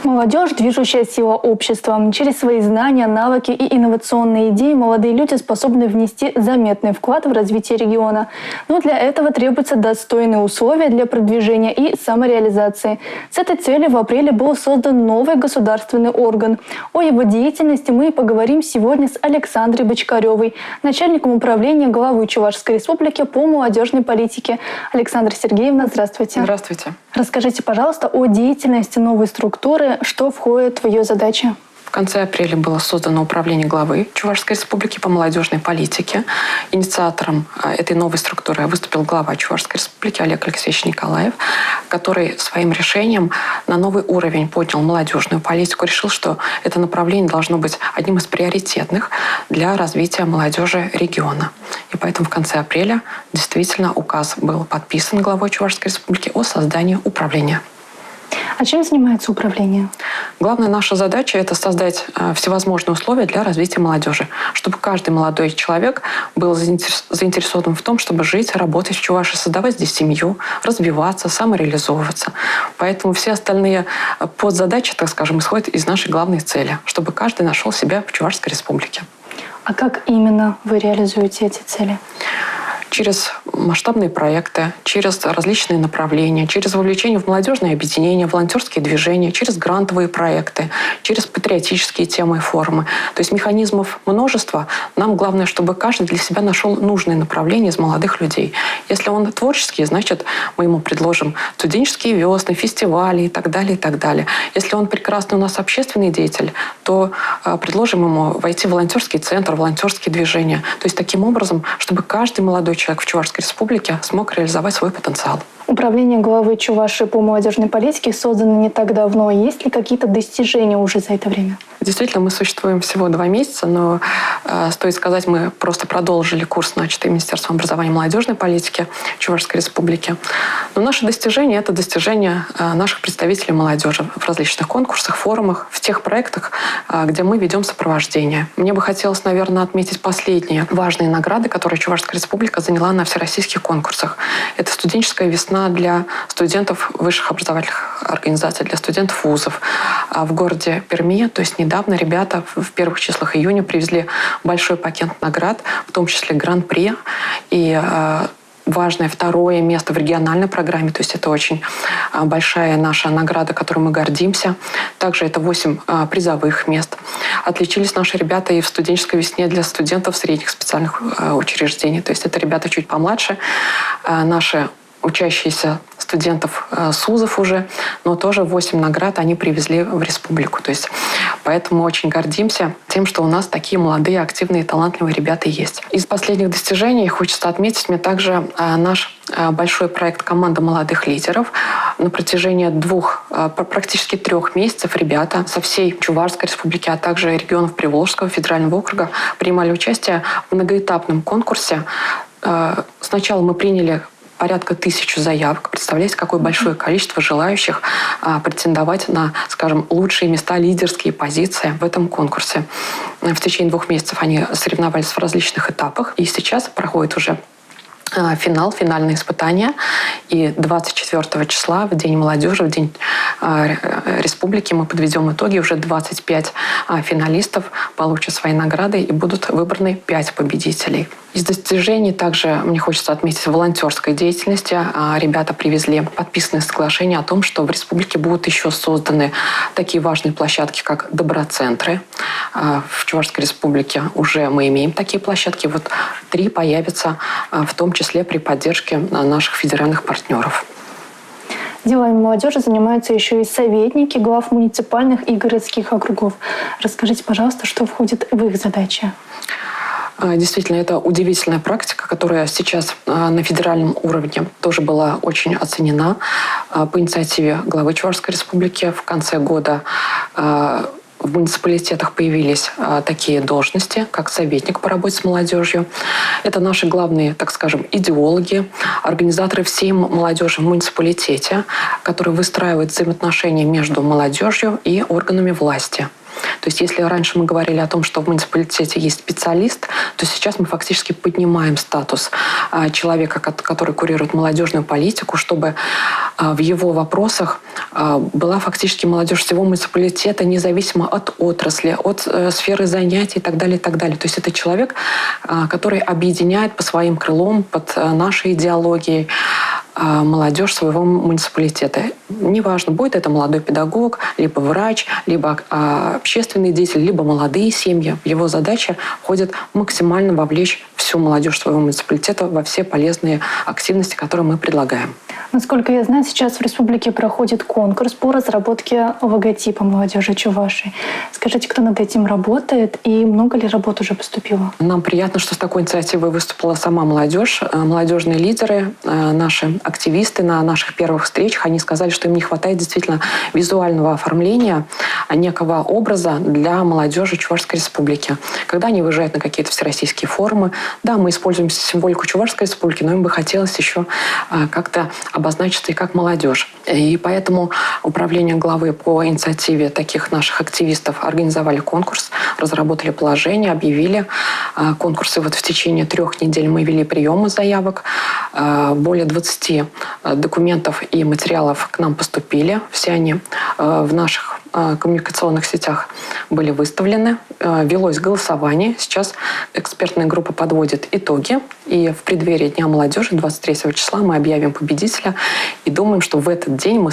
Молодежь – движущая сила общества. Через свои знания, навыки и инновационные идеи молодые люди способны внести заметный вклад в развитие региона. Но для этого требуются достойные условия для продвижения и самореализации. С этой целью в апреле был создан новый государственный орган. О его деятельности мы поговорим сегодня с Александрой Бочкаревой, начальником управления главы Чувашской Республики по молодежной политике. Александра Сергеевна, здравствуйте. Здравствуйте. Расскажите, пожалуйста, о деятельности новой структуры, что входит в ее задачи. В конце апреля было создано управление главы Чувашской Республики по молодежной политике. Инициатором этой новой структуры выступил глава Чувашской Республики Олег Алексеевич Николаев, который своим решением на новый уровень поднял молодежную политику, решил, что это направление должно быть одним из приоритетных для развития молодежи региона. И поэтому в конце апреля действительно указ был подписан главой Чувашской Республики о создании управления. А чем занимается управление? Главная наша задача – это создать всевозможные условия для развития молодежи, чтобы каждый молодой человек был заинтересован в том, чтобы жить, работать в Чувашии, создавать здесь семью, развиваться, самореализовываться. Поэтому все остальные подзадачи, так скажем, исходят из нашей главной цели, чтобы каждый нашел себя в Чувашской Республике. А как именно вы реализуете эти цели? Через масштабные проекты, через различные направления, через вовлечение в молодежные объединения, волонтерские движения, через грантовые проекты, через патриотические темы и форумы. То есть механизмов множество. Нам главное, чтобы каждый для себя нашел нужное направление из молодых людей. Если он творческий, значит, мы ему предложим студенческие весны, фестивали и так далее, и так далее. Если он прекрасный у нас общественный деятель, то предложим ему войти в волонтерский центр, волонтерские движения. То есть таким образом, чтобы каждый молодой человек в Чувашской Республике смог реализовать свой потенциал. Управление главы Чувашии по молодежной политике создано не так давно. Есть ли какие-то достижения уже за это время? Действительно, мы существуем всего 2 месяца, но стоит сказать, мы просто продолжили курс, начатый Министерством образования и молодежной политики Чувашской Республики. Но наши достижения – это достижения наших представителей молодежи в различных конкурсах, форумах, в тех проектах, где мы ведем сопровождение. Мне бы хотелось, наверное, отметить последние важные награды, которые Чувашская Республика заняла на всероссийских конкурсах. Это студенческая весна для студентов высших образовательных организаций, для студентов вузов. В городе Перми, то есть недавно ребята в первых числах июня привезли большой пакет наград, в том числе Гран-при и важное 2-е место в региональной программе, то есть это очень большая наша награда, которой мы гордимся. Также это 8 призовых мест. Отличились наши ребята и в студенческой весне для студентов средних специальных учреждений, то есть это ребята чуть помладше, наши учащиеся студентов с вузов уже, но тоже 8 наград они привезли в республику. То есть, поэтому очень гордимся тем, что у нас такие молодые, активные, талантливые ребята есть. Из последних достижений хочется отметить мне также наш большой проект «Команда молодых лидеров». На протяжении практически 3 месяцев ребята со всей Чувашской Республики, а также регионов Приволжского федерального округа принимали участие в многоэтапном конкурсе. Сначала мы приняли порядка 1000 заявок. Представляете, какое большое количество желающих претендовать на, скажем, лучшие места, лидерские позиции в этом конкурсе. В течение 2 месяцев они соревновались в различных этапах. И сейчас проходит уже финальные испытания. И 24 числа, в День молодежи, в День Республики, мы подведем итоги. Уже 25 финалистов получат свои награды и будут выбраны 5 победителей. Из достижений также мне хочется отметить волонтерской деятельности. Ребята привезли подписанное соглашение о том, что в республике будут еще созданы такие важные площадки, как доброцентры. В Чувашской Республике уже мы имеем такие площадки. Вот 3 появятся, в том числе при поддержке наших федеральных партнеров. Делами молодежи занимаются еще и советники глав муниципальных и городских округов. Расскажите, пожалуйста, что входит в их задачи? Действительно, это удивительная практика, которая сейчас на федеральном уровне тоже была очень оценена. По инициативе главы Чувашской Республики в конце года в муниципалитетах появились такие должности, как советник по работе с молодежью. Это наши главные, так скажем, идеологи, организаторы всей молодежи в муниципалитете, которые выстраивают взаимоотношения между молодежью и органами власти. То есть если раньше мы говорили о том, что в муниципалитете есть специалист, то сейчас мы фактически поднимаем статус человека, который курирует молодежную политику, чтобы в его вопросах была фактически молодежь всего муниципалитета, независимо от отрасли, от сферы занятий и так далее, и так далее. То есть это человек, который объединяет по своим крылом, под нашей идеологией молодежь своего муниципалитета. Неважно, будет это молодой педагог, либо врач, либо общественный деятель, либо молодые семьи. В его задача входит максимально вовлечь всю молодежь своего муниципалитета во все полезные активности, которые мы предлагаем. Насколько я знаю, сейчас в республике проходит конкурс по разработке логотипа молодежи Чувашии. Скажите, кто над этим работает и много ли работ уже поступило? Нам приятно, что с такой инициативой выступила сама молодежь. Молодежные лидеры, наши активисты на наших первых встречах, они сказали, что им не хватает действительно визуального оформления, некого образа для молодежи Чувашской республики. Когда они выезжают на какие-то всероссийские форумы, да, мы используем символику Чувашской республики, но им бы хотелось еще как-то обозначиться и как молодежь. И поэтому управление главы по инициативе таких наших активистов организовали конкурс, разработали положение, объявили конкурсы. Вот в течение 3 недель мы вели приемы заявок. Более 20 документов и материалов к нам поступили. Все они в наших коммуникационных сетях были выставлены. Велось голосование. Сейчас экспертная группа подводит итоги. И в преддверии Дня молодежи 23 числа мы объявим победителя. И думаем, что в этот день мы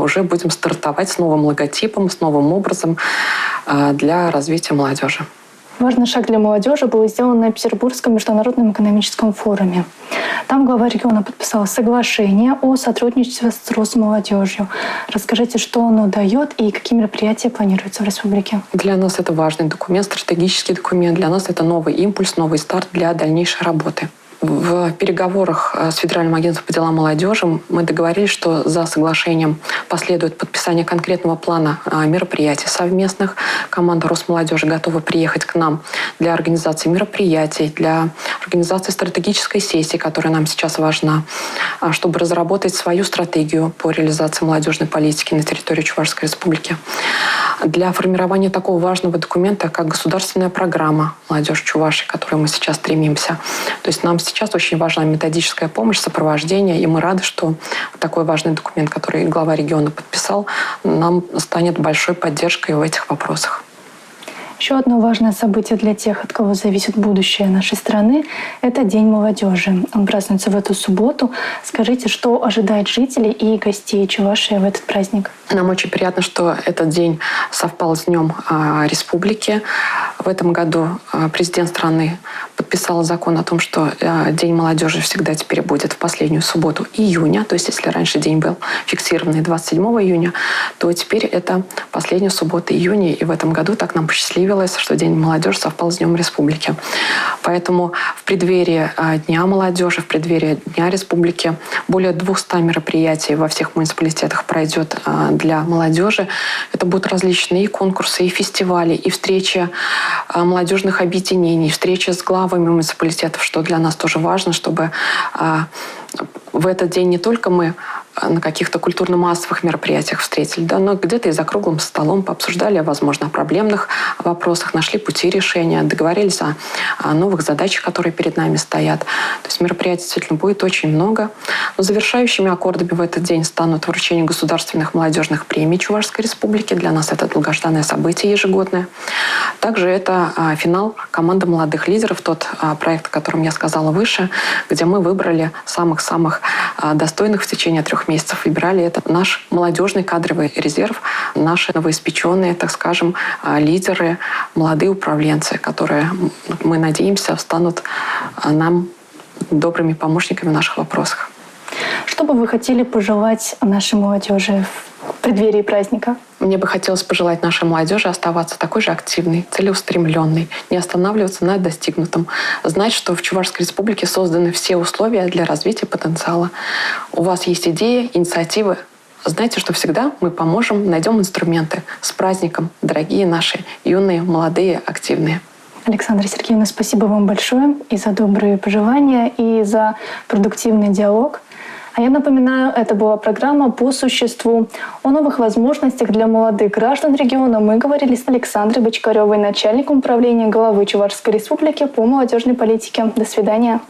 уже будем стартовать с новым логотипом, с новым образом для развития молодежи. Важный шаг для молодежи был сделан на Петербургском международном экономическом форуме. Там глава региона подписал соглашение о сотрудничестве с Росмолодежью. Расскажите, что оно дает и какие мероприятия планируются в республике? Для нас это важный документ, стратегический документ. Для нас это новый импульс, новый старт для дальнейшей работы. В переговорах с Федеральным агентством по делам молодежи мы договорились, что за соглашением последует подписание конкретного плана мероприятий совместных. Команда Росмолодежи готова приехать к нам для организации мероприятий, для организации стратегической сессии, которая нам сейчас важна, чтобы разработать свою стратегию по реализации молодежной политики на территории Чувашской республики. Для формирования такого важного документа, как государственная программа «Молодежь Чувашии», к которой мы сейчас стремимся. То есть нам сейчас очень важна методическая помощь, сопровождение, и мы рады, что такой важный документ, который глава региона подписал, нам станет большой поддержкой в этих вопросах. Еще одно важное событие для тех, от кого зависит будущее нашей страны — это День молодежи. Он празднуется в эту субботу. Скажите, что ожидает жителей и гостей Чувашии в этот праздник? Нам очень приятно, что этот день совпал с Днем республики. В этом году президент страны подписал закон о том, что День молодежи всегда теперь будет в последнюю субботу июня. То есть если раньше день был фиксированный 27 июня, то теперь это последняя суббота июня. И в этом году так нам посчастливилось, что День молодежи совпал с Днем республики. Поэтому в преддверии Дня молодежи, в преддверии Дня республики более 200 мероприятий во всех муниципалитетах пройдет для молодежи. Это будут различные и конкурсы, и фестивали, и встречи молодежных объединений, встречи с главами муниципалитетов, что для нас тоже важно, чтобы в этот день не только мы на каких-то культурно-массовых мероприятиях встретили, да, но где-то и за круглым столом пообсуждали, возможно, о проблемных вопросах, нашли пути решения, договорились о новых задачах, которые перед нами стоят. То есть мероприятий действительно будет очень много. Но завершающими аккордами в этот день станут вручение государственных молодежных премий Чувашской республики. Для нас это долгожданное событие ежегодное. Также это финал команды молодых лидеров, тот проект, о котором я сказала выше, где мы выбрали самых-самых достойных в течение 3 месяцев. Выбирали это наш молодежный кадровый резерв, наши новоиспеченные, так скажем, лидеры, молодые управленцы, которые, мы надеемся, станут нам добрыми помощниками в наших вопросах. Что бы вы хотели пожелать нашей молодежи в преддверии праздника? Мне бы хотелось пожелать нашей молодежи оставаться такой же активной, целеустремленной, не останавливаться на достигнутом, знать, что в Чувашской республике созданы все условия для развития потенциала. У вас есть идеи, инициативы. Знайте, что всегда мы поможем, найдем инструменты. С праздником, дорогие наши юные, молодые, активные. Александра Сергеевна, спасибо вам большое и за добрые пожелания, и за продуктивный диалог. А я напоминаю, это была программа «По существу». О новых возможностях для молодых граждан региона мы говорили с Александрой Бочкаревой, начальником управления главы Чувашской республики по молодежной политике. До свидания.